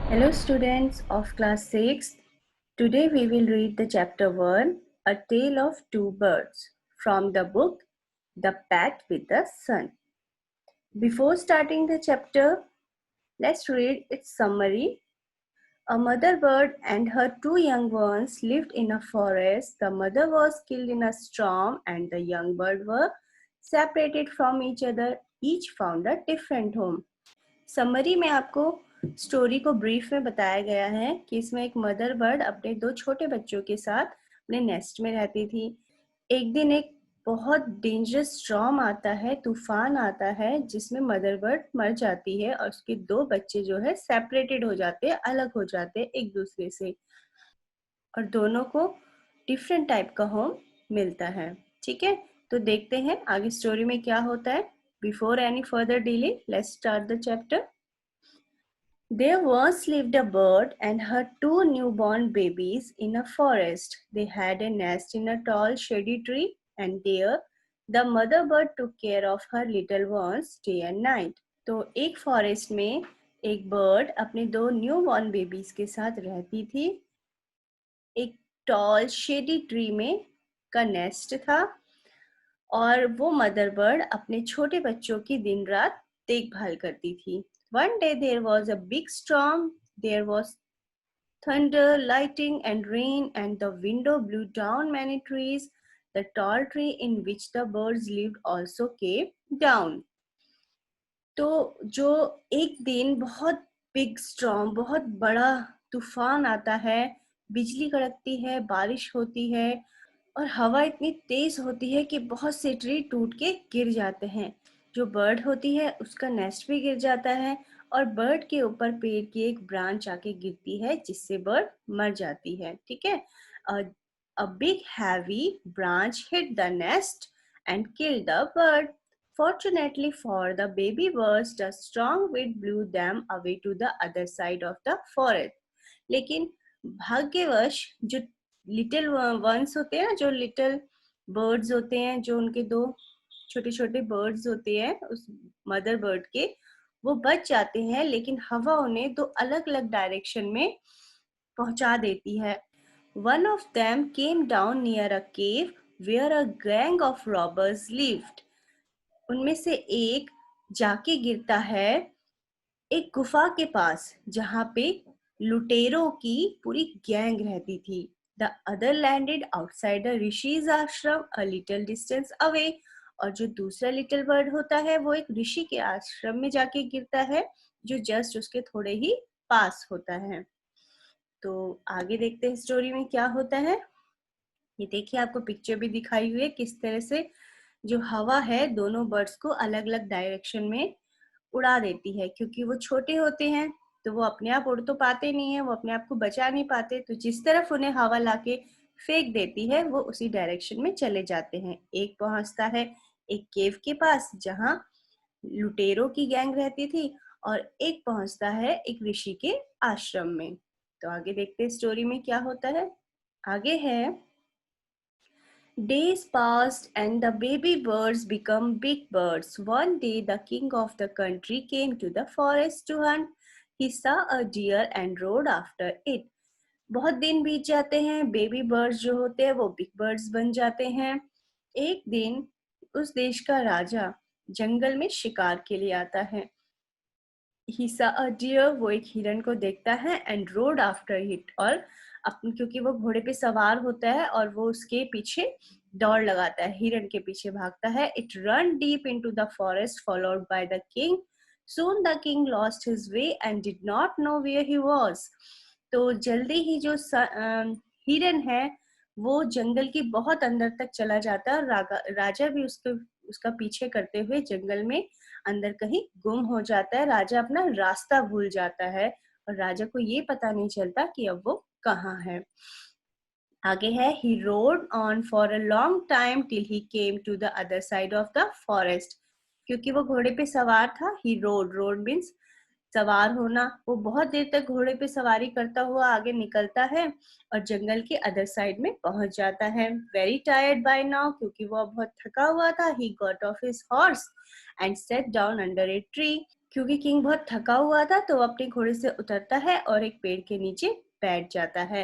Hello students of class 6. Today we will read the chapter 1, A Tale of Two Birds from the book The Bat with the Sun. Before starting the chapter, let's read its summary. A mother bird and her two young ones lived in a forest. The mother was killed in a storm and the young bird were separated from each other. Each found a different home. Summary में आपको story को brief में बताया गया है कि इसमें एक मदर बर्ड अपने दो छोटे बच्चों के साथ अपने नेस्ट में रहती थी। एक दिन एक बहुत डेंजरस स्टॉर्म आता है, तूफान आता है जिसमें मदर बर्ड मर जाती है और उसके दो बच्चे जो है सेपरेटेड हो जाते हैं, अलग हो जाते हैं एक दूसरे से और दोनों को डिफरेंट टाइप का होम मिलता है। ठीक है, तो देखते हैं आगे स्टोरी में क्या होता है। Before any further delay, let's start the chapter. There once lived a bird and her two newborn babies in a forest. They had a nest in a tall shady tree, and there the mother bird took care of her little ones day and night. तो एक forest में एक bird अपने दो new born babies के साथ रहती थी। एक टॉल शेडी ट्री में का नेस्ट था और वो मदर बर्ड अपने छोटे बच्चों की दिन रात देखभाल करती थी। One day there was a big storm. There was thunder, lightning, and rain, and the wind blew down many trees. The tall tree in which the birds lived also came down. तो जो एक दिन बहुत big storm, बहुत बड़ा तूफान आता है, बिजली कड़कती है, बारिश होती है और हवा इतनी तेज होती है कि बहुत से ट्री टूट के गिर जाते हैं। जो बर्ड होती है उसका नेस्ट भी गिर जाता है और बर्ड के ऊपर पेड़ की एक ब्रांच आके गिरती है जिससे बर्ड मर जाती है। ठीक है, a big heavy branch hit the nest and killed the bird. Fortunately for the baby birds, the strong wind blew them away to the other side of the forest. लेकिन भाग्यवश जो लिटिल वंस होते हैं, जो little birds होते हैं, जो उनके दो छोटे छोटे बर्ड्स होते हैं उस मदर बर्ड के, वो बच जाते हैं, लेकिन हवा उन्हें दो अलग अलग डायरेक्शन में पहुंचा देती है। One of them came down near a cave where a gang of robbers lived. उनमें से एक जाके गिरता है एक गुफा के पास जहां पे लुटेरों की पूरी गैंग रहती थी। The other landed outside rishis आश्रम अ लिटिल डिस्टेंस अवे। और जो दूसरा लिटिल बर्ड होता है वो एक ऋषि के आश्रम में जाके गिरता है जो जस्ट उसके थोड़े ही पास होता है। तो आगे देखते हैं स्टोरी में क्या होता है। ये देखिए, आपको पिक्चर भी दिखाई हुई है किस तरह से जो हवा है दोनों बर्ड्स को अलग अलग डायरेक्शन में उड़ा देती है, क्योंकि वो छोटे होते हैं तो वो अपने आप उड़ तो पाते नहीं है, वो अपने आप को बचा नहीं पाते, तो जिस तरफ उन्हें हवा लाके फेंक देती है वो उसी डायरेक्शन में चले जाते हैं। एक पहुंचता है एक केव के पास जहां लुटेरों की गैंग रहती थी और एक पहुंचता है एक ऋषि के आश्रम में। तो आगे देखते हैं स्टोरी में क्या होता है। आगे है, Days passed and the baby birds became big birds. One day the king of the country came to the forest to hunt. He saw a deer and rode after it. बहुत दिन बीत जाते हैं, बेबी बर्ड्स जो होते हैं वो big birds बन जाते हैं। एक दिन उस देश का राजा जंगल में शिकार के लिए आता है। He saw a deer, वो एक हिरन को देखता है, and rode after it, और अपन क्योंकि वो घोड़े पे सवार होता है और वो उसके पीछे दौड़ लगाता है, हिरन के पीछे भागता है। It ran deep into the forest followed by the king. Soon the king lost his way and did not know where he was. तो जल्दी ही जो हिरन है वो जंगल की बहुत अंदर तक चला जाता है और राजा भी उसका पीछे करते हुए जंगल में अंदर कहीं गुम हो जाता है। राजा अपना रास्ता भूल जाता है और राजा को ये पता नहीं चलता कि अब वो कहाँ है। आगे है, he rode on for a long time till he came to the other side of the forest. क्योंकि वो घोड़े पे सवार था, he rode means सवार होना। वो बहुत देर तक घोड़े पे सवारी करता हुआ आगे निकलता है और जंगल के अदर साइड में पहुंच जाता है। वेरी टायर्ड बाय नाउ, क्योंकि वो बहुत थका हुआ था, he got off his horse and sat down under a tree. क्योंकि किंग बहुत थका हुआ था तो वो अपने घोड़े से उतरता है और एक पेड़ के नीचे बैठ जाता है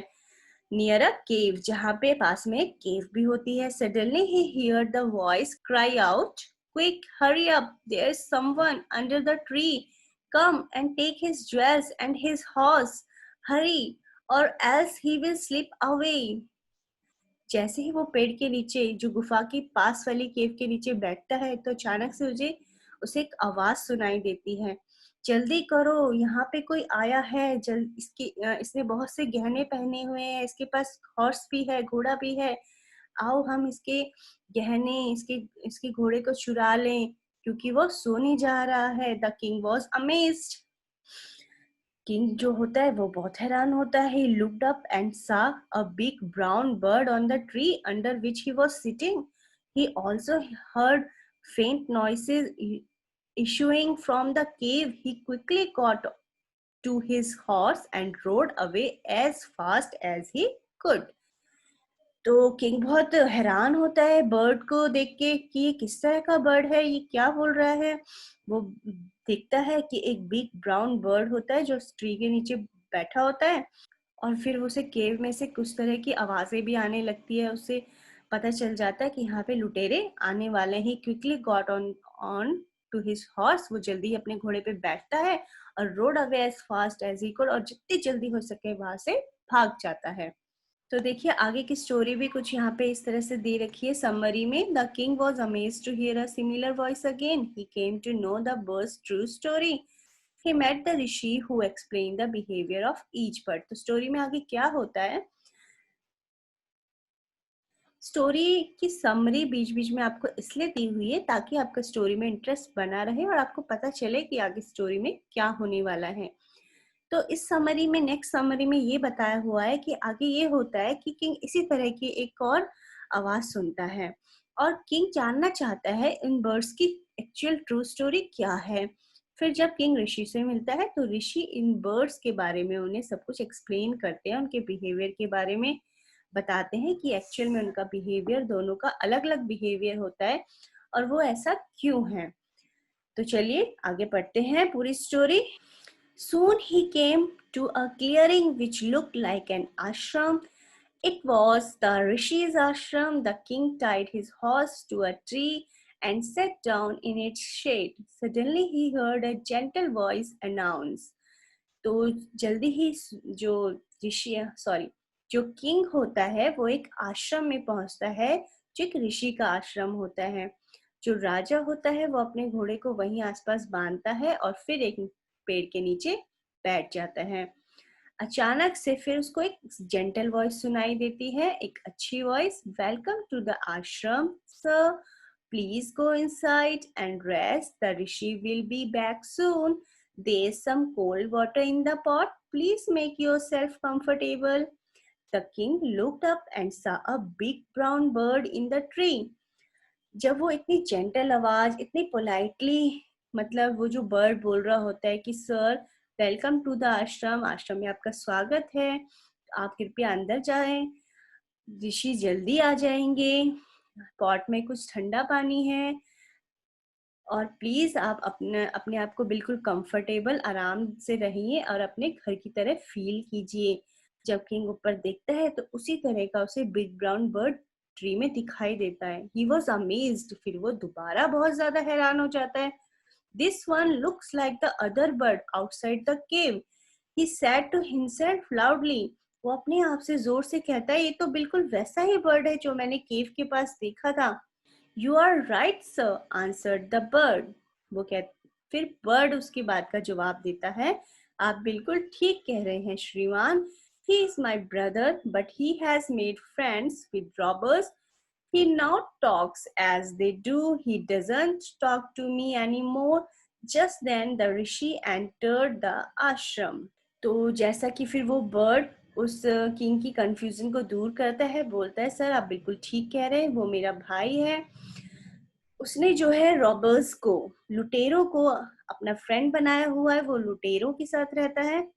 नियर अ केव, जहाँ पे पास में एक केव भी होती है. Suddenly he hear the voice cry out, quick hurry up, there is someone under the tree, come and take his jewels and his horse, hurry or else he will slip away. जैसे ही वो पेड़ के नीचे, जो गुफा के पास वाली केव के नीचे बैठता है, तो अचानक से उसे एक आवाज सुनाई देती है. जल्दी करो, यहाँ पे कोई आया है. इसने बहुत से गहने पहने हुए हैं, इसके पास हॉर्स भी है, घोड़ा भी है. आओ हम इसके गहने, इसके घोड़े को चुरा लें, क्योंकि वो सोने जा रहा है. The king was amazed. King जो होता है वो बहुत हैरान होता है. He looked up and saw a big brown bird on the tree under which he was sitting. He also heard faint noises issuing from the cave. He quickly got to his horse and rode away as fast as he could. तो king बहुत हैरान होता है bird को देख के कि ये किस तरह का बर्ड है, ये क्या बोल रहा है. वो देखता है कि एक बिग ब्राउन बर्ड होता है जो ट्री के नीचे बैठा होता है. और फिर उसे केव में से कुछ तरह की आवाजें भी आने लगती है. उसे पता चल जाता है कि यहाँ पे लुटेरे आने वाले हैं. Quickly got on to his horse. वो जल्दी ही अपने घोड़े पे बैठता है और rode away as fast as he could, और जितनी जल्दी हो सके वहां से भाग जाता है. तो देखिए आगे की स्टोरी भी कुछ यहाँ पे इस तरह से दे रखी है समरी में. The king was amazed to hear a similar voice again. He came to know the bird's true story. He met the rishi who explained the behavior of each bird. तो स्टोरी में आगे क्या होता है, story की summary बीच बीच में आपको इसलिए दी हुई है ताकि आपका स्टोरी में इंटरेस्ट बना रहे और आपको पता चले कि आगे स्टोरी में क्या होने वाला है. तो इस समरी में, नेक्स्ट समरी में ये बताया हुआ है कि आगे ये होता है कि किंग इसी तरह की एक और आवाज सुनता है और किंग जानना चाहता है इन बर्ड्स की एक्चुअल ट्रू स्टोरी क्या है. फिर जब किंग ऋषि से मिलता है तो ऋषि इन बर्ड्स के बारे में उन्हें सब कुछ एक्सप्लेन करते हैं, उनके बिहेवियर के बारे में बताते हैं कि एक्चुअल में उनका बिहेवियर, दोनों का अलग अलग बिहेवियर होता है और वो ऐसा क्यों है. तो चलिए आगे पढ़ते हैं पूरी story. Soon he came to a clearing which looked like an ashram. It was the Rishi's ashram. The king tied his horse to a tree and sat down in its shade. Suddenly he heard a gentle voice announce. तो जल्दी ही जो ऋषि sorry जो king होता है वो एक आश्रम में पहुंचता है, जो एक ऋषि का आश्रम होता है. जो राजा होता है वो अपने घोड़े को वहीं आसपास बांधता है और फिर एक पेड़ के नीचे बैठ जाता है. अचानक से फिर उसको एक जेंटल वॉइस सुनाई देती है, एक अच्छी वॉइस. वेलकम टू द आश्रम sir, please go inside and rest, the Rishi will be back soon. There's some cold water in the pot. Please make yourself comfortable. The king looked up and saw a big brown bird in the tree. जब वो इतनी gentle आवाज, इतनी politely, मतलब वो जो bird बोल रहा होता है कि सर वेलकम टू द आश्रम, आश्रम में आपका स्वागत है, आप कृपया अंदर जाएं, ऋषि जल्दी आ जाएंगे, पॉट में कुछ ठंडा पानी है और प्लीज आप अपने अपने आप को बिल्कुल कंफर्टेबल, आराम से रहिए और अपने घर की तरह फील कीजिए. जब किंग ऊपर देखता है तो उसी तरह का उसे बिग ब्राउन बर्ड ट्री में दिखाई देता है. He was amazed. फिर वो दोबारा बहुत ज्यादा हैरान हो जाता है. This one looks like the other bird outside the cave. He said to himself loudly. वो अपने आप से जोर से कहता है, ये तो बिल्कुल वैसा ही बर्ड है जो मैंने केव के पास देखा था. You are right, sir, answered the bird. वो फिर बर्ड उसकी बात का जवाब देता है, आप बिल्कुल ठीक कह रहे हैं श्रीमान. He is my brother, but he has made friends with robbers. He now talks as they do. He doesn't talk to me anymore. Just then the rishi entered the ashram. तो जैसा कि फिर वो बर्ड उस king की confusion को दूर करता है, बोलता है, सर आप बिल्कुल ठीक कह रहे हैं, वो मेरा भाई है. उसने जो है रॉबर्स को, लुटेरों को अपना फ्रेंड बनाया हुआ है, वो लुटेरों के साथ रहता है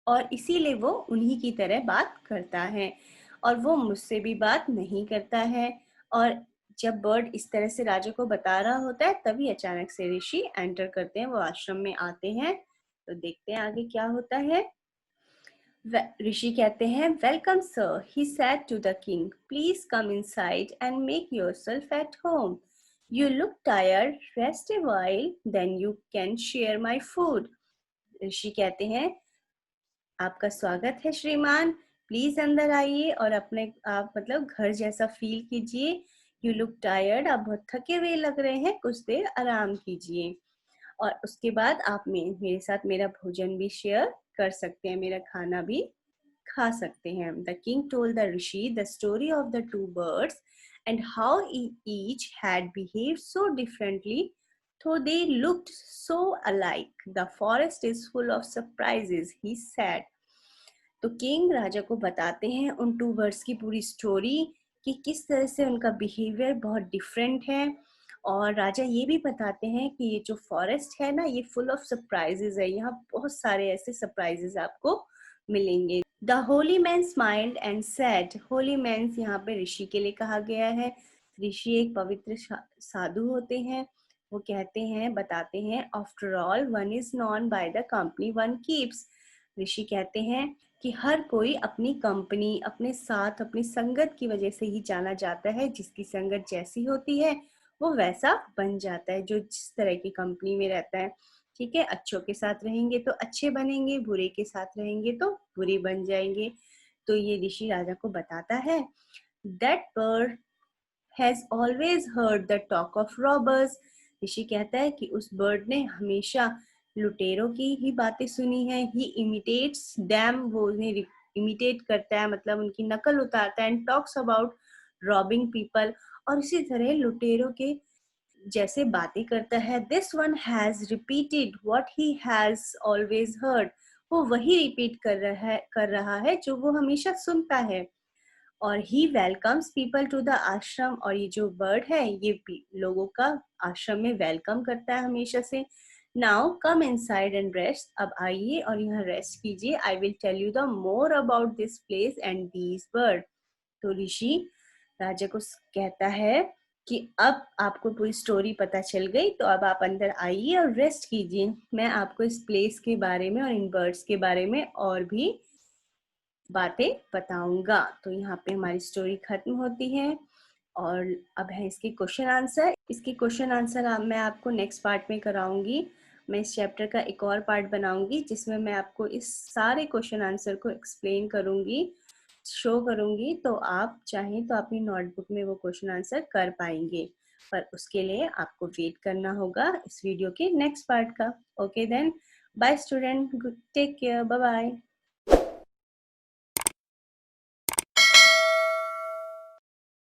और इसीलिए वो उन्हीं की तरह बात करता है और वो मुझसे भी बात नहीं करता है. और जब बर्ड इस तरह से राजा को बता रहा होता है तभी अचानक से ऋषि एंटर करते हैं, वो आश्रम में आते हैं। तो देखते हैं आगे क्या होता है। ऋषि कहते हैं, welcome sir, he said to the king, please come inside and make yourself at home. You look tired, rest a while, then you can share my food. ऋषि कहते हैं, आपका स्वागत है श्रीमान, प्लीज अंदर आइए और अपने आप मतलब घर जैसा फील कीजिए। यू लुक टायर्ड, आप बहुत थके हुए लग रहे हैं, कुछ देर आराम कीजिए और उसके बाद आप मेरे साथ मेरा भोजन भी शेयर कर सकते हैं, मेरा खाना भी खा सकते हैं। The king told the Rishi the story of the two birds and how each had behaved so differently though they looked so alike. The forest is full of surprises, he said. तो king राजा को बताते हैं उन two birds की पूरी story कि किस तरह से उनका बिहेवियर बहुत डिफरेंट है, और राजा ये भी बताते हैं कि ये जो फॉरेस्ट है ना, ये फुल ऑफ सरप्राइजेज है, यहाँ बहुत सारे ऐसे सरप्राइजेज आपको मिलेंगे। The Holi man smiled and said, Holi man यहाँ पे ऋषि के लिए कहा गया है। ऋषि एक पवित्र साधु होते हैं। वो कहते हैं, बताते हैं, after all one is known by the company one keeps. ऋषि कहते हैं कि हर कोई अपनी कंपनी, अपने साथ, अपनी संगत की वजह से ही जाना जाता है। जिसकी संगत जैसी होती है वो वैसा बन जाता है, जो जिस तरह की कंपनी में रहता है। ठीक है, अच्छों के साथ रहेंगे तो अच्छे बनेंगे, बुरे के साथ रहेंगे तो बुरे बन जाएंगे। तो ये ऋषि राजा को बताता है, that bird has always heard the talk of robbers. ऋषि कहता है कि उस बर्ड ने हमेशा लुटेरों की ही बातें सुनी है। ही इमिटेट्स दैम, वो उन्हें इमिटेट करता है, मतलब उनकी नकल उतारता है। And talks about robbing people, और इसी तरह लुटेरों के जैसे बातें करता है। This one has repeated what he has always heard, वो वही रिपीट कर रहा है जो वो हमेशा सुनता है। और ही वेलकम्स पीपल टू द आश्रम, और ये जो बर्ड है ये लोगों का आश्रम में वेलकम करता है हमेशा से। Now come inside and rest, अब आइए और यहाँ रेस्ट कीजिए। I will tell you the more about this place and these bird. तो ऋषि राजा को कहता है कि अब आपको पूरी स्टोरी पता चल गई, तो अब आप अंदर आइए और रेस्ट कीजिए। मैं आपको इस प्लेस के बारे में और इन बर्ड्स के बारे में और भी बातें बताऊंगा। तो यहाँ पे हमारी स्टोरी खत्म होती है और अब है इसके क्वेश्चन आंसर। इसके क्वेश्चन आंसर मैं आपको नेक्स्ट पार्ट में कराऊंगी। मैं इस चैप्टर का एक और पार्ट बनाऊंगी जिसमें मैं आपको इस सारे क्वेश्चन आंसर को एक्सप्लेन करूंगी, शो करूंगी। तो आप चाहें तो अपनी नोटबुक में वो क्वेश्चन आंसर कर पाएंगे, पर उसके लिए आपको वेट करना होगा इस वीडियो के नेक्स्ट पार्ट का। Okay then, bye student, take care, bye bye.